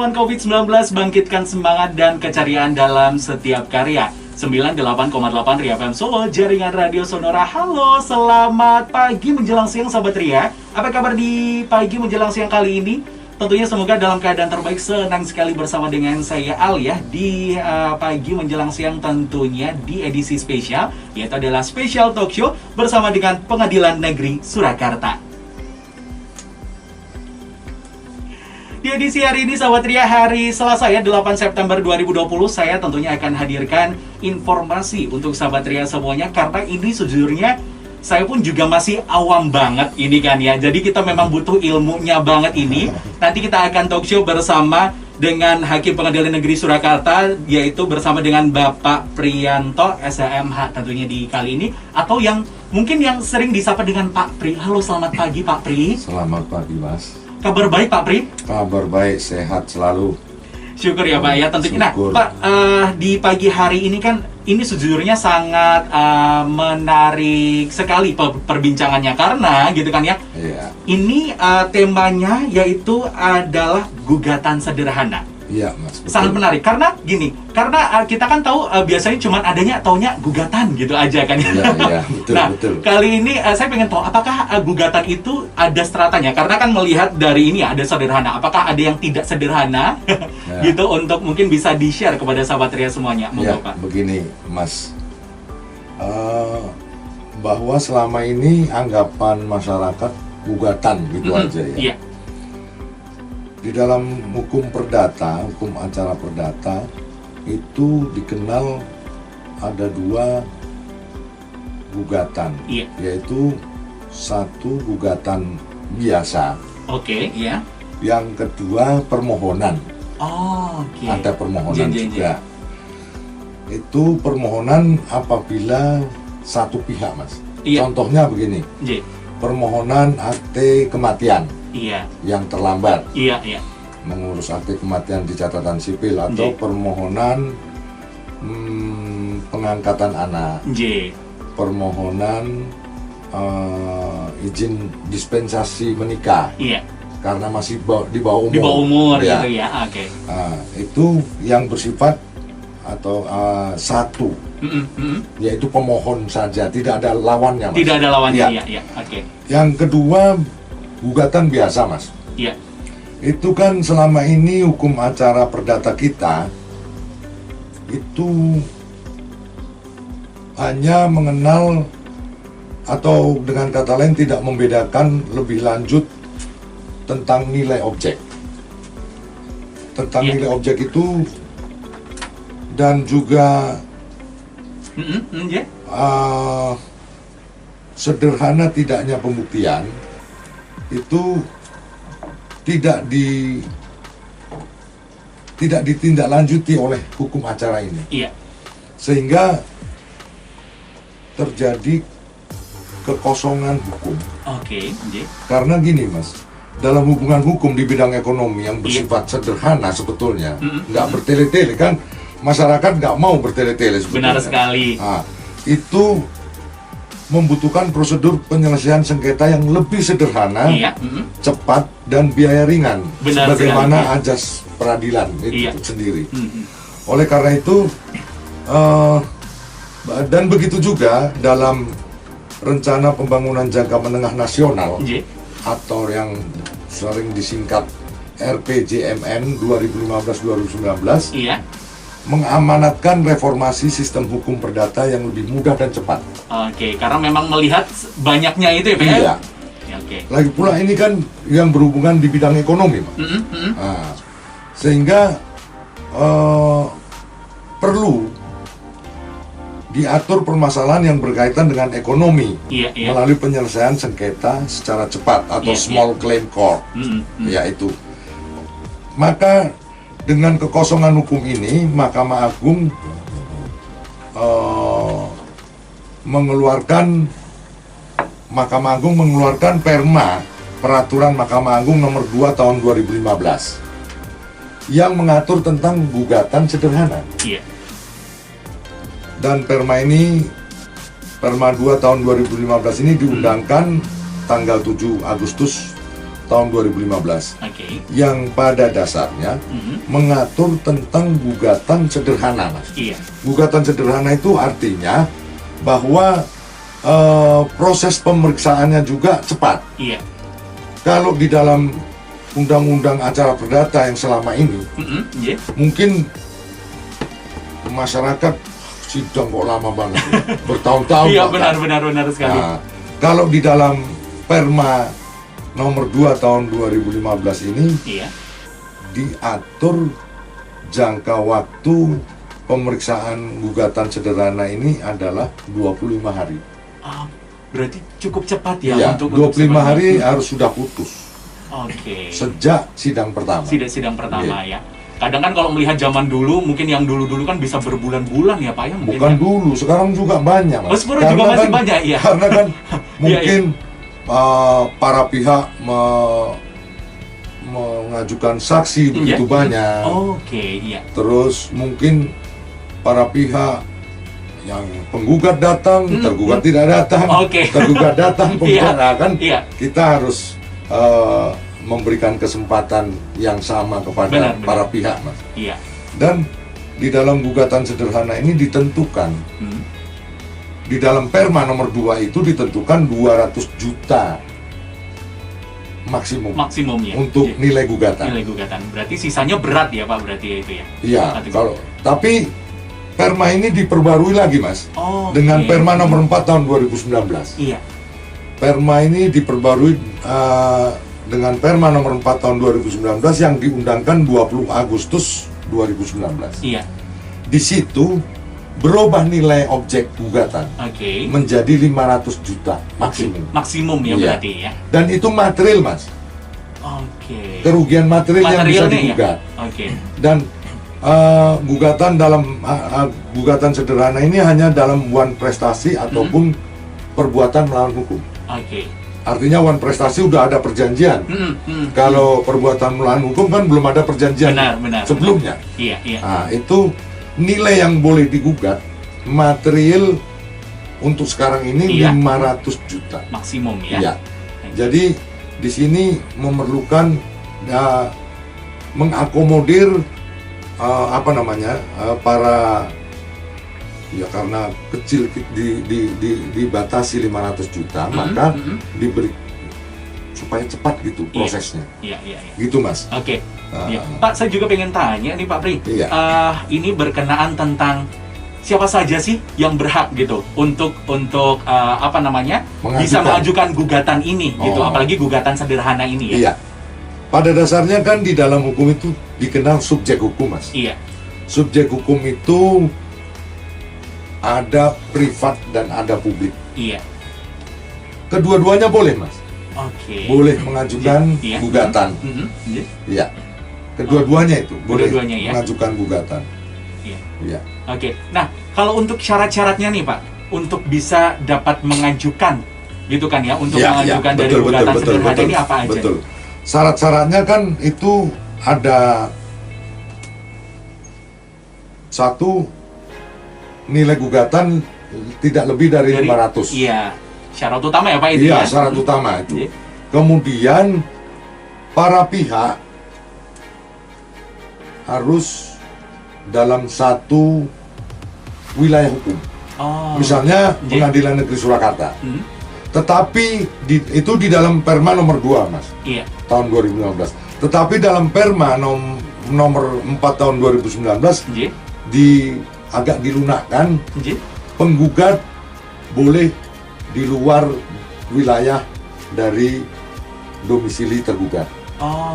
melawan COVID-19, bangkitkan semangat dan keceriaan dalam setiap karya. 98,8 Ria FM Solo, jaringan radio Sonora. Halo, selamat pagi menjelang siang sahabat Ria. Apa kabar di pagi menjelang siang kali ini? Tentunya semoga dalam keadaan terbaik. Senang sekali bersama dengan saya Al ya di pagi menjelang siang, tentunya di edisi spesial, yaitu adalah Special Talk Show bersama dengan Pengadilan Negeri Surakarta. Di edisi hari ini sahabat Ria, hari Selasa ya, 8 September 2020, saya tentunya akan hadirkan informasi untuk sahabat Ria semuanya, karena ini sejujurnya saya pun juga masih awam banget ini kan ya. Jadi kita memang butuh ilmunya banget ini. Nanti kita akan talk show bersama dengan Hakim Pengadilan Negeri Surakarta, yaitu bersama dengan Bapak Priyanto, SHMH tentunya di kali ini. Atau yang mungkin yang sering disapa dengan Pak Pri. Halo, selamat pagi Pak Pri. Selamat pagi Mas. Kabar baik Pak Pri? Kabar baik, sehat selalu. Syukur ya Pak ya tentunya. Nah Syukur. Pak, di pagi hari ini kan ini sejujurnya sangat menarik sekali perbincangannya, karena gitu kan ya. Iya. Ini temanya yaitu adalah gugatan sederhana. Iya Mas. Betul. Sangat menarik karena gini, karena kita kan tahu biasanya cuma taunya gugatan gitu aja kan. Iya, betul, nah, betul. kali ini saya pengen tahu apakah gugatan itu ada stratanya, karena kan melihat dari ini ada sederhana, apakah ada yang tidak sederhana Ya. gitu, untuk mungkin bisa di-share kepada sahabat Ria semuanya. Monggo Ya, Pak. begini Mas. Bahwa selama ini anggapan masyarakat gugatan gitu aja ya. Iya. Di dalam hukum perdata, hukum acara perdata itu dikenal ada dua gugatan, Iya. yaitu satu gugatan biasa, Oke, iya. yang kedua permohonan. Oh, oke. Ada permohonan Jen. juga. Itu permohonan apabila satu pihak Mas. Iya. Contohnya begini, J. permohonan akte kematian Iya. yang terlambat, Iya, iya. mengurus akte kematian di catatan sipil, atau J. permohonan pengangkatan anak, J. permohonan izin dispensasi menikah Iya. karena masih di bawah umur. Di bawah umur Ya. gitu ya. Oke. Nah, itu yang bersifat atau satu, yaitu pemohon saja, tidak ada lawannya Mas. Tidak ada lawannya, Ya. iya, iya. Oke. Yang kedua gugatan biasa Mas. Iya. Itu kan selama ini hukum acara perdata kita itu hanya mengenal, atau dengan kata lain tidak membedakan lebih lanjut tentang nilai objek. Tentang Iya. nilai objek itu, dan juga J. sederhana tidaknya pembuktian itu tidak ditindaklanjuti oleh hukum acara ini, Iya. sehingga terjadi kekosongan hukum. Oke, J. Karena gini Mas, dalam hubungan hukum di bidang ekonomi yang bersifat sederhana sebetulnya, nggak bertele-tele kan, masyarakat nggak mau bertele-tele sebetulnya. Benar sekali. Nah, itu membutuhkan prosedur penyelesaian sengketa yang lebih sederhana, Iya. cepat, dan biaya ringan. Benar sebagaimana sekali, iya. azas peradilan itu Iya. sendiri. Oleh karena itu, dan begitu juga dalam rencana pembangunan jangka menengah nasional, J. atau yang sering disingkat RPJMN 2015-2019, Iya. mengamanatkan reformasi sistem hukum perdata yang lebih mudah dan cepat. Oke, karena memang melihat banyaknya itu ya, Pak. Iya. Ya, oke. Lagi pula ini kan yang berhubungan di bidang ekonomi, Pak. Nah, sehingga perlu diatur permasalahan yang berkaitan dengan ekonomi, Iya, iya. melalui penyelesaian sengketa secara cepat atau Iya, small claim court, Iya. yaitu. Maka dengan kekosongan hukum ini, Mahkamah Agung mengeluarkan Perma Peraturan Mahkamah Agung nomor 2 tahun 2015 yang mengatur tentang gugatan sederhana. Iya. Dan Perma 2 tahun 2015 ini diundangkan tanggal 7 Agustus tahun 2015 Oke. yang pada dasarnya mengatur tentang gugatan sederhana, Mas. Iya. Gugatan sederhana itu artinya bahwa proses pemeriksaannya juga cepat. Iya. Kalau di dalam undang-undang acara perdata yang selama ini, Iya. mungkin masyarakat sidang kok lama banget, bertahun-tahun. Iya, bahkan. benar sekali. Nah, kalau di dalam Perma nomor 2 tahun 2015 ini Iya. diatur jangka waktu pemeriksaan gugatan sederhana ini adalah 25 hari. Ah, berarti cukup cepat ya Iya, untuk 25 hari sebenarnya. harus sudah putus Oke. sejak sidang pertama. Sidang pertama ya. Kadang kan kalau melihat zaman dulu, mungkin yang dulu-dulu kan bisa berbulan-bulan ya Pak ya mungkin. Bukan Ya? dulu, sekarang juga banyak, Mas. Oh, sekarang juga masih banyak, iya. Karena kan Iya, mungkin para pihak mengajukan saksi begitu banyak. Oke, iya. Terus mungkin para pihak yang penggugat datang, tergugat tidak datang, Oke. tergugat datang, penggugat Iya, kan iya. kita harus memberikan kesempatan yang sama kepada Benar. para pihak, Mas. Iya. Dan di dalam gugatan sederhana ini ditentukan, Hmm. di dalam Perma nomor 2 itu ditentukan 200 juta Maksimumnya untuk Iya. nilai gugatan. Nilai gugatan. Berarti sisanya berat ya Pak berarti ya itu ya. Iya, Atau- kalau tapi Perma ini diperbarui lagi, Mas. Oh, Dengan oke. Perma nomor 4 tahun 2019. Iya. Perma ini diperbarui dengan Perma nomor 4 tahun 2019 yang diundangkan 20 Agustus 2019. Iya. Di situ berubah nilai objek gugatan Oke. menjadi 500 juta maksimum. Maksimum ya Iya. berarti ya. Dan itu material, Mas. Oke. Kerugian material yang bisa Materialnya ya? digugat. Oke. Dan gugatan dalam gugatan sederhana ini hanya dalam one prestasi ataupun perbuatan melawan hukum. Oke. Artinya one prestasi udah ada perjanjian. Kalau perbuatan melawan hukum kan belum ada perjanjian Benar. sebelumnya. Iya. Nah, itu nilai yang boleh digugat material untuk sekarang ini Iya. 500 juta. Maksimum ya. Iya. Jadi di sini memerlukan mengakomodir para ya karena kecil dibatasi 500 juta maka diberi supaya cepat gitu prosesnya. Iya. Gitu, Mas. Oke. Ya. Pak, saya juga pengen tanya nih Pak Pri. Iya. Ini berkenaan tentang siapa saja sih yang berhak gitu untuk bisa mengajukan gugatan ini gitu, apalagi gugatan sederhana ini ya. Iya. Pada dasarnya kan di dalam hukum itu dikenal subjek hukum, Mas. Iya. Subjek hukum itu ada privat dan ada publik. Iya. Kedua-duanya boleh, Mas. Oke. Boleh mengajukan Iya. gugatan. Iya. Iya. Kedua-duanya itu boleh Kedua-duanya ya. mengajukan gugatan. Iya. Iya. Oke. Nah, kalau untuk syarat-syaratnya nih Pak, untuk bisa dapat mengajukan gitu kan ya, untuk mengajukan dari gugatan sederhana ini apa aja? Betul. Syarat-syaratnya kan itu ada satu, nilai gugatan tidak lebih dari 500. Iya. Syarat utama ya Pak itu Iya, ya? syarat utama itu. Iya. Kemudian para pihak harus dalam satu wilayah hukum. Oh. Misalnya Iya. Pengadilan Negeri Surakarta. Hmm. Tetapi itu di dalam Perma nomor 2, Mas, Iya. tahun 2015. Tetapi dalam Perma nomor 4 tahun 2019 Iya. agak dilunakkan, Iya. penggugat boleh di luar wilayah dari domisili tergugat.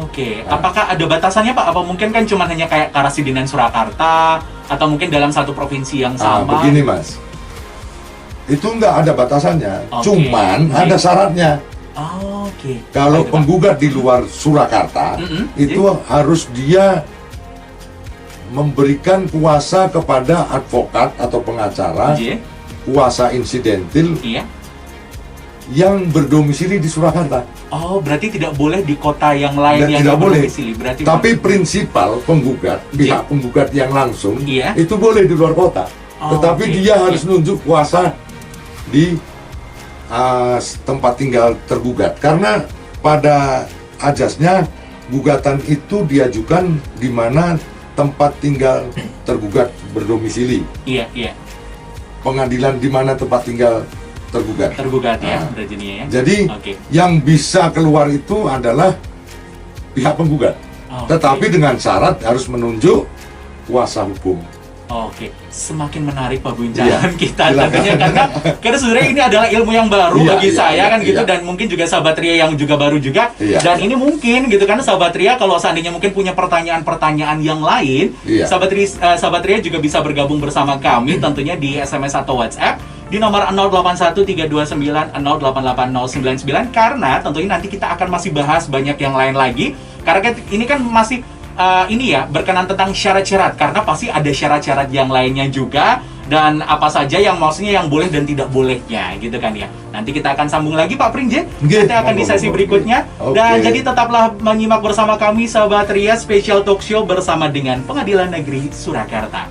Oke. Apakah ada batasannya Pak? Apa mungkin kan cuma hanya kayak Karasidenan Surakarta atau mungkin dalam satu provinsi yang sama? Begini, Mas, itu nggak ada batasannya, Oke. cuman ada syaratnya. Oke. Kalau Apa itu, Pak? penggugat di luar Surakarta, itu harus dia memberikan kuasa kepada advokat atau pengacara, Iya. kuasa insidentil Iya. yang berdomisili di Surakarta. Oh, berarti tidak boleh di kota yang lain Dan yang tidak boleh. berdomisili. Berarti Tapi prinsipal penggugat, Iya. pihak penggugat yang langsung, Iya. itu boleh di luar kota. Oh, Tetapi oke. dia harus nunjuk kuasa di tempat tinggal tergugat. Karena pada ajasnya gugatan itu diajukan di mana tempat tinggal tergugat berdomisili. Iya, iya. Pengadilan di mana tempat tinggal tergugat. Tergugat ya, Nah, berarti ini ya. Jadi Oke. yang bisa keluar itu adalah pihak penggugat. Oke. Tetapi dengan syarat harus menunjuk kuasa hukum. Oke, semakin menarik perbincangan Iya, kita silakan. tentunya karena sebenarnya ini adalah ilmu yang baru Iya, bagi iya, saya iya, kan gitu iya. dan mungkin juga sahabat Ria yang juga baru juga Iya. dan ini mungkin gitu kan sahabat Ria kalau seandainya mungkin punya pertanyaan-pertanyaan yang lain, Iya. sahabat Ria juga bisa bergabung bersama kami tentunya di SMS atau WhatsApp di nomor 081329 karena tentunya nanti kita akan masih bahas banyak yang lain lagi karena ini kan masih ini ya berkenan tentang syarat-syarat karena pasti ada syarat-syarat yang lainnya juga dan apa saja yang maksudnya yang boleh dan tidak bolehnya gitu kan ya. Nanti kita akan sambung lagi Pak Pringje. Nggih, Kita akan di sesi monggo. berikutnya Oke. dan jadi tetaplah menyimak bersama kami sahabat Ria Special Talk Show bersama dengan Pengadilan Negeri Surakarta.